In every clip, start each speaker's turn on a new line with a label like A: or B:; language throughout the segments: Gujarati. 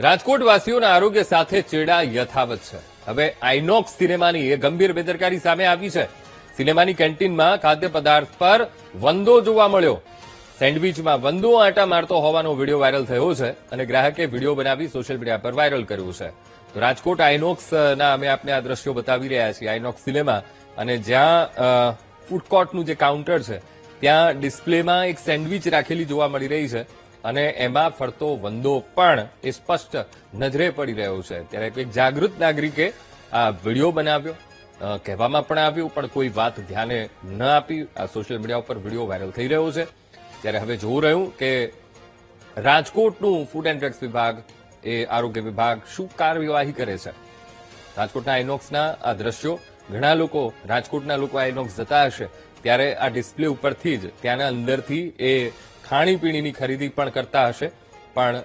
A: રાજકોટવાસીઓના આરોગ્ય સાથે ચેડા યથાવત છે. હવે આઇનોક્સ સિનેમાની એ ગંભીર બેદરકારી સામે આવી છે. સિનેમાની કેન્ટીનમાં ખાદ્ય પદાર્થ પર વંદો જોવા મળ્યો. સેન્ડવીચમાં વંદો આંટા મારતો હોવાનો વિડીયો વાયરલ થયો છે અને ગ્રાહકે વિડીયો બનાવી સોશિયલ મીડિયા પર વાયરલ કર્યું છે. તો રાજકોટ આઇનોક્સના અમે આપને આ દ્રશ્યો બતાવી રહ્યા છીએ. આઇનોક્સ સિનેમા અને જ્યાં ફૂડ કોર્ટનું જે કાઉન્ટર છે ત્યાં ડિસ્પ્લેમાં એક સેન્ડવીચ રાખેલી જોવા મળી રહી છે અને એમાં ફરતો વંદો પણ એ સ્પષ્ટ નજરે પડી રહ્યો છે. ત્યારે એક જાગૃત નાગરિકે આ વિડીયો બનાવ્યો, કહેવામાં પણ આવ્યું, પણ કોઈ વાત ધ્યાને ન આપી. આ સોશિયલ મીડિયા ઉપર વિડીયો વાયરલ થઈ રહ્યો છે. ત્યારે હવે જોવું રહ્યું કે રાજકોટનું ફૂડ એન્ડ ડ્રગ્સ વિભાગ, એ આરોગ્ય વિભાગ શું કાર્યવાહી કરે છે. રાજકોટના આઇનોક્સના આ દ્રશ્યો, ઘણા લોકો રાજકોટના લોકો આઇનોક્સ જતા હશે ત્યારે આ ડિસ્પ્લે ઉપરથી જ ત્યાંના અંદરથી એ ખાણીપીણીની ખરીદી પણ કરતા હશે. પણ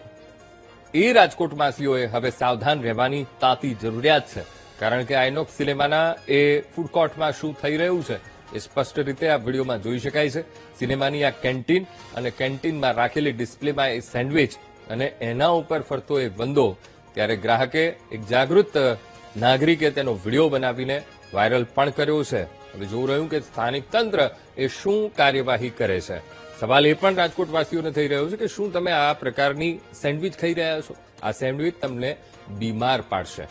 A: એ રાજકોટવાસીઓએ હવે સાવધાન રહેવાની તાતી જરૂરિયાત છે, કારણ કે આઇનોક્સ સિનેમાના એ ફૂડ કોર્ટમાં શું થઈ રહ્યું છે એ સ્પષ્ટ રીતે આ વિડીયોમાં જોઈ શકાય છે. સિનેમાની આ કેન્ટીન અને કેન્ટીનમાં રાખેલી ડિસ્પ્લેમાં એ સેન્ડવીચ અને એના ઉપર ફરતો એ વંદો. ત્યારે ગ્રાહકે, એક જાગૃત નાગરિકે તેનો વિડીયો બનાવીને વાયરલ પણ કર્યો છે. હવે જોવું રહ્યું કે સ્થાનિક તંત્ર એ શું કાર્યવાહી કરે છે. સવાલ એ પણ રાજકોટવાસીઓને થઈ રહ્યો છે કે શું તમે આ પ્રકારની સેન્ડવીચ ખાઈ રહ્યા છો? આ સેન્ડવીચ તમને બીમાર પાડશે.